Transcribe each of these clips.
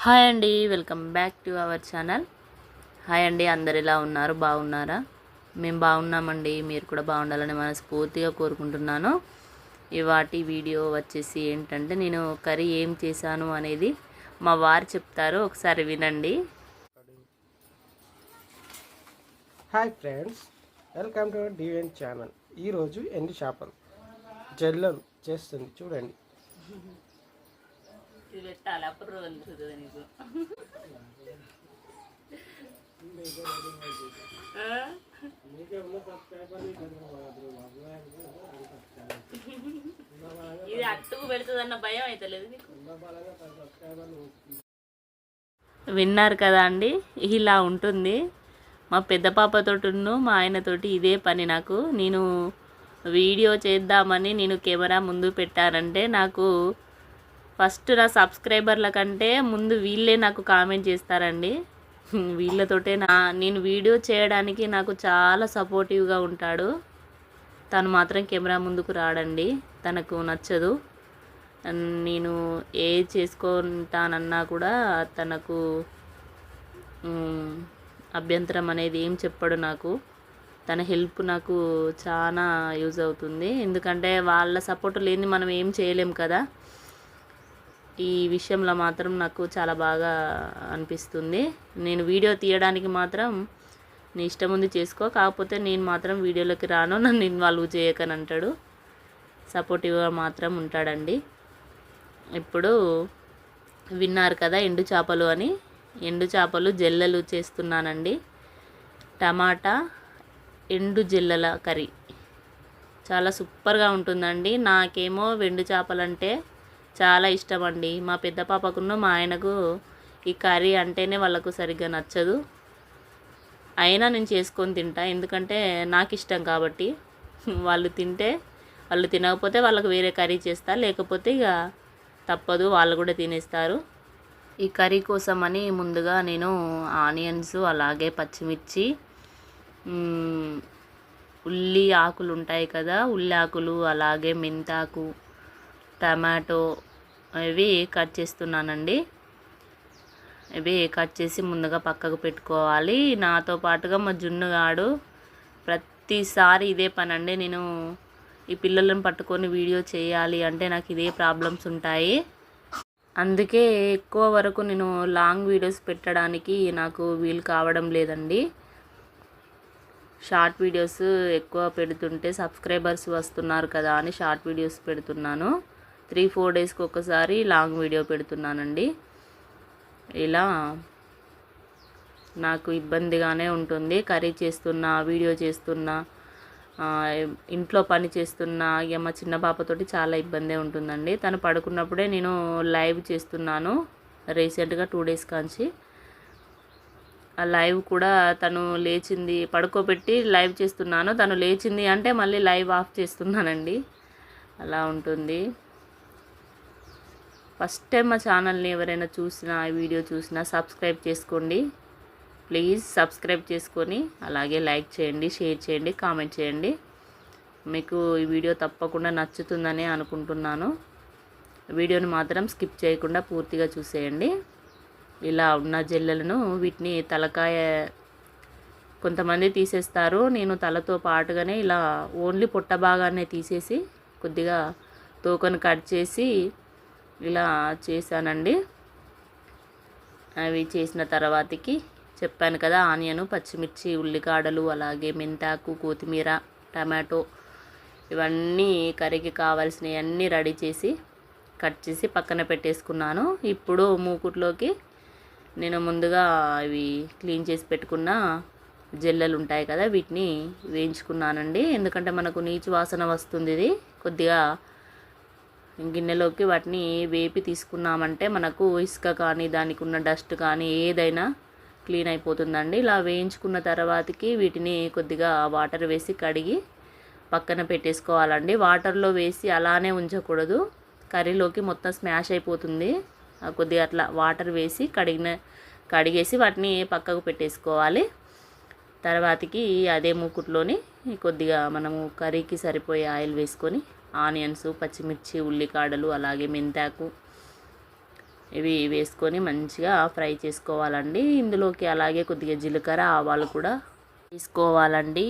Hi అండి, welcome back to our channel. Hi అండి, అందరు ఎలా ఉన్నారు? బాగున్నారా? మేము బాగున్నామండి. మీరు కూడా బాగుండాలని మనస్ఫూర్తిగా కోరుకుంటున్నాను. ఇవాటి వీడియో వచ్చేసి ఏంటంటే, నేను కర్రీ ఏం చేశాను అనేది మా వారు చెప్తారు, ఒకసారి వినండి. హాయ్ ఫ్రెండ్స్, వెల్కమ్ టు డివెన్ ఛానల్. ఈరోజు ఎండు చేపలు జల్లలు చేస్తుంది, చూడండి. ఇది పెట్టాలి, అప్పుడు రోజు నీకు ఇది అట్టుకు పెడుతుందన్న భయం అయితే లేదు నీకు. విన్నారు కదా అండి, ఇలా ఉంటుంది. మా పెద్ద పాపతోటిను మా ఆయనతోటి ఇదే పని. నాకు నేను వీడియో చేద్దామని నేను కెమెరా ముందు పెట్టానంటే నాకు ఫస్ట్ నా సబ్స్క్రైబర్ల కంటే ముందు వీళ్ళే నాకు కామెంట్ చేస్తారండి. వీళ్ళతోటే నేను వీడియో చేయడానికి నాకు చాలా సపోర్టివ్గా ఉంటాడు. తను మాత్రం కెమెరా ముందుకు రాడండి, తనకు నచ్చదు. నేను ఏ చేసుకుంటానన్నా కూడా తనకు అభ్యంతరం అనేది ఏం చెప్పడు. నాకు తన హెల్ప్ నాకు చాలా యూజ్ అవుతుంది. ఎందుకంటే వాళ్ళ సపోర్ట్ లేని మనం ఏం చేయలేం కదా. ఈ విషయంలో మాత్రం నాకు చాలా బాగా అనిపిస్తుంది. నేను వీడియో తీయడానికి మాత్రం నీ ఇష్టం ఉంది చేసుకో, కాకపోతే నేను మాత్రం వీడియోలోకి రాను, నన్ను ఇన్వాల్వ్ చేయకని అంటాడు. సపోర్టివ్గా మాత్రం ఉంటాడండి. ఇప్పుడు విన్నారు కదా ఎండు చేపలు అని. ఎండు చేపలు జల్లలు చేస్తున్నానండి. టమాటా ఎండు జల్లల కర్రీ చాలా సూపర్గా ఉంటుందండి. నాకేమో ఎండు చేపలంటే చాలా ఇష్టం అండి. మా పెద్ద పాపకును మా ఆయనకు ఈ కర్రీ అంటేనే వాళ్ళకు సరిగ్గా నచ్చదు. అయినా నేను చేసుకొని తింటా, ఎందుకంటే నాకు ఇష్టం కాబట్టి. వాళ్ళు తింటే, వాళ్ళు తినకపోతే వాళ్ళకు వేరే కర్రీ చేస్తా, లేకపోతే ఇక తప్పదు, వాళ్ళు కూడా తినేస్తారు. ఈ కర్రీ కోసమని ముందుగా నేను ఆనియన్స్, అలాగే పచ్చిమిర్చి, ఉల్లి ఆకులు ఉంటాయి కదా, ఉల్లి ఆకులు, అలాగే మెంతాకు, టమాటో ఇవి కట్ చేస్తున్నానండి. ఇవి కట్ చేసి ముందుగా పక్కకు పెట్టుకోవాలి. నాతో పాటుగా మా జున్నుగాడు ప్రతిసారి ఇదే పని అండి. నేను ఈ పిల్లలను పట్టుకొని వీడియో చేయాలి అంటే నాకు ఇదే ప్రాబ్లమ్స్ ఉంటాయి. అందుకే ఎక్కువ వరకు నేను లాంగ్ వీడియోస్ పెట్టడానికి నాకు వీలు కావడం లేదండి. షార్ట్ వీడియోస్ ఎక్కువ పెడుతుంటే సబ్స్క్రైబర్స్ వస్తున్నారు కదా అని షార్ట్ వీడియోస్ పెడుతున్నాను. 3-4 డేస్కి ఒకసారి లాంగ్ వీడియో పెడుతున్నానండి. ఇలా నాకు ఇబ్బందిగానే ఉంటుంది. కర్రీ చేస్తున్నా, వీడియో చేస్తున్నా, ఇంట్లో పని చేస్తున్నా, ఇక మా చిన్న పాపతోటి చాలా ఇబ్బందే ఉంటుందండి. తను పడుకున్నప్పుడే నేను లైవ్ చేస్తున్నాను. రీసెంట్గా 2 డేస్ కాంచి ఆ లైవ్ కూడా తను లేచింది, పడుకోబెట్టి లైవ్ చేస్తున్నాను. తను లేచింది అంటే మళ్ళీ లైవ్ ఆఫ్ చేస్తున్నానండి. అలా ఉంటుంది. ఫస్ట్ టైం మా ఛానల్ని ఎవరైనా చూసినా, వీడియో చూసినా సబ్స్క్రైబ్ చేసుకోండి ప్లీజ్. సబ్స్క్రైబ్ చేసుకొని అలాగే లైక్ చేయండి, షేర్ చేయండి, కామెంట్ చేయండి. మీకు ఈ వీడియో తప్పకుండా నచ్చుతుందని అనుకుంటున్నాను. వీడియోని మాత్రం స్కిప్ చేయకుండా పూర్తిగా చూసేయండి. ఇలా ఉన్న జల్లెలను వీటిని తలకాయ కొంతమంది తీసేస్తారు. నేను తలతో పాటుగానే ఇలా ఓన్లీ పొట్ట భాగాన్ని తీసేసి కొద్దిగా తోకను కట్ చేసి ఇలా చేశానండి. అవి చేసిన తర్వాతకి చెప్పాను కదా, ఆనియను, పచ్చిమిర్చి, ఉల్లికాడలు, అలాగే మెంతాకు, కొత్తిమీర, టమాటో ఇవన్నీ కర్రీకి కావాల్సినవి అన్నీ రెడీ చేసి కట్ చేసి పక్కన పెట్టేసుకున్నాను. ఇప్పుడు మూకుట్లోకి నేను ముందుగా అవి క్లీన్ చేసి పెట్టుకున్న జల్లెలు ఉంటాయి కదా, వీటిని వేయించుకున్నానండి. ఎందుకంటే మనకు నీచు వాసన వస్తుంది. ఇది కొద్దిగా గిన్నెలోకి వాటిని వేపి తీసుకున్నామంటే మనకు ఇసుక కానీ, దానికి ఉన్న డస్ట్ కానీ ఏదైనా క్లీన్ అయిపోతుందండి. ఇలా వేయించుకున్న తర్వాతకి వీటిని కొద్దిగా వాటర్ వేసి కడిగి పక్కన పెట్టేసుకోవాలండి. వాటర్లో వేసి అలానే ఉంచకూడదు, కర్రీలోకి మొత్తం స్మాష్ అయిపోతుంది. కొద్దిగా అట్లా వాటర్ వేసి కడిగేసి వాటిని పక్కకు పెట్టేసుకోవాలి. తర్వాతకి అదే మూకుట్లోని కొద్దిగా మనము కర్రీకి సరిపోయే ఆయిల్ వేసుకొని ఆనియన్స్, పచ్చిమిర్చి, ఉల్లికాడలు, అలాగే మెంతాకు ఇవి వేసుకొని మంచిగా ఫ్రై చేసుకోవాలండి. ఇందులోకి అలాగే కొద్దిగా జీలకర్ర ఆవాలు కూడా వేసుకోవాలండి.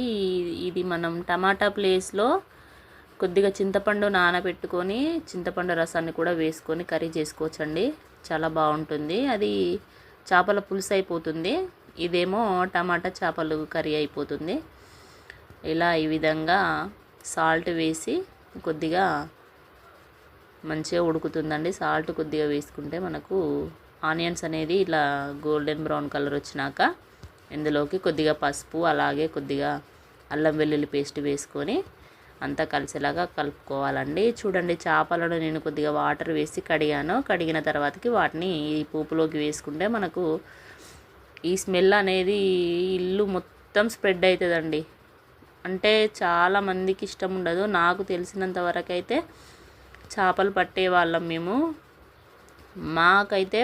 ఇది మనం టమాటా ప్లేస్లో కొద్దిగా చింతపండు నానబెట్టుకొని చింతపండు రసాన్ని కూడా వేసుకొని కర్రీ చేసుకోవచ్చండి. చాలా బాగుంటుంది. అది చేపల పులుసు అయిపోతుంది, ఇదేమో టమాటా చేపలు కర్రీ అయిపోతుంది. ఇలా ఈ విధంగా సాల్ట్ వేసి కొద్దిగా మంచిగా ఉడుకుతుందండి. సాల్ట్ కొద్దిగా వేసుకుంటే మనకు ఆనియన్స్ అనేది ఇలా గోల్డెన్ బ్రౌన్ కలర్ వచ్చినాక ఇందులోకి కొద్దిగా పసుపు అలాగే కొద్దిగా అల్లం వెల్లుల్లి పేస్ట్ వేసుకొని అంతా కలిసేలాగా కలుపుకోవాలండి. చూడండి, చేపలను నేను కొద్దిగా వాటర్ వేసి కడిగాను. కడిగిన తర్వాతకి వాటిని ఈ పోపులోకి వేసుకుంటే మనకు ఈ స్మెల్ అనేది ఇల్లు మొత్తం స్ప్రెడ్ అవుతుందండి. అంటే చాలామందికి ఇష్టం ఉండదు. నాకు తెలిసినంత వరకు అయితే చేపలు పట్టే వాళ్ళం మేము. మాకైతే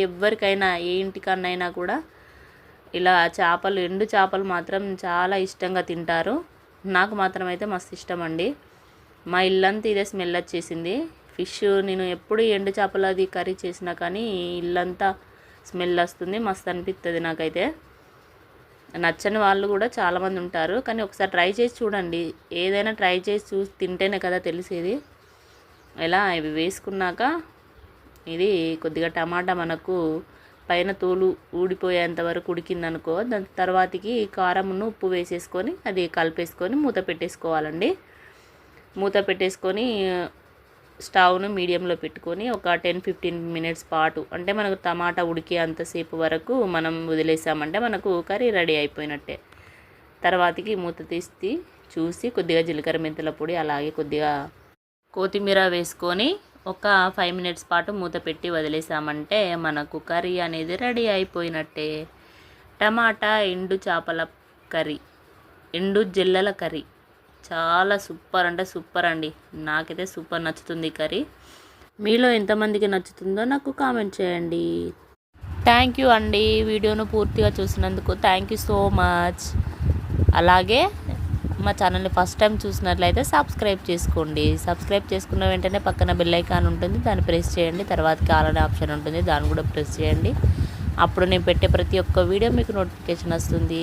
ఎవరికైనా ఏ ఇంటికన్నా కూడా ఇలా చేపలు, ఎండు చేపలు మాత్రం చాలా ఇష్టంగా తింటారు. నాకు మాత్రం అయితే మస్తు ఇష్టం అండి. మా ఇల్లంతా ఇదే స్మెల్ వచ్చేసింది. ఫిష్ నేను ఎప్పుడు ఎండు చేపలు అది కర్రీ చేసినా కానీ ఇల్లంతా స్మెల్ వస్తుంది. మస్తు అనిపిస్తుంది నాకైతే. నచ్చని వాళ్ళు కూడా చాలామంది ఉంటారు, కానీ ఒకసారి ట్రై చేసి చూడండి. ఏదైనా ట్రై చేసి తింటేనే కదా తెలిసేది. ఇలా ఇవి వేసుకున్నాక ఇది కొద్దిగా టమాటా మనకు పైన తోలు ఊడిపోయేంత వరకు ఉడికిందనుకో, దాని తర్వాతకి కారమును ఉప్పు వేసేసుకొని అది కలిపేసుకొని మూత పెట్టేసుకోవాలండి. మూత పెట్టేసుకొని స్టవ్ను మీడియంలో పెట్టుకొని ఒక 10-15 మినిట్స్ పాటు, అంటే మనకు టమాటా ఉడికే అంతసేపు వరకు మనం వదిలేసామంటే మనకు కర్రీ రెడీ అయిపోయినట్టే. తర్వాతకి మూత తీసి చూసి కొద్దిగా జీలకర్ర మెంతుల పొడి అలాగే కొద్దిగా కొత్తిమీర వేసుకొని ఒక 5 మినిట్స్ పాటు మూత పెట్టి వదిలేసామంటే మనకు కర్రీ అనేది రెడీ అయిపోయినట్టే. టమాటా ఎండు చేపల కర్రీ, ఎండు జెల్లల కర్రీ చాలా సూపర్ అంటే సూపర్ అండి. నాకైతే సూపర్ నచ్చుతుంది ఈ కర్రీ. మీలో ఎంతమందికి నచ్చుతుందో నాకు కామెంట్ చేయండి. థ్యాంక్ యూ అండి, వీడియోను పూర్తిగా చూసినందుకు థ్యాంక్ యూ సో మచ్. అలాగే మా ఛానల్ని ఫస్ట్ టైం చూసినట్లయితే సబ్స్క్రైబ్ చేసుకోండి. సబ్స్క్రైబ్ చేసుకున్న వెంటనే పక్కన బెల్ ఐకాన్ ఉంటుంది, దాన్ని ప్రెస్ చేయండి. తర్వాతకి ఆల్ అనే ఆప్షన్ ఉంటుంది, దాన్ని కూడా ప్రెస్ చేయండి. అప్పుడు నేను పెట్టే ప్రతి ఒక్క వీడియో మీకు నోటిఫికేషన్ వస్తుంది.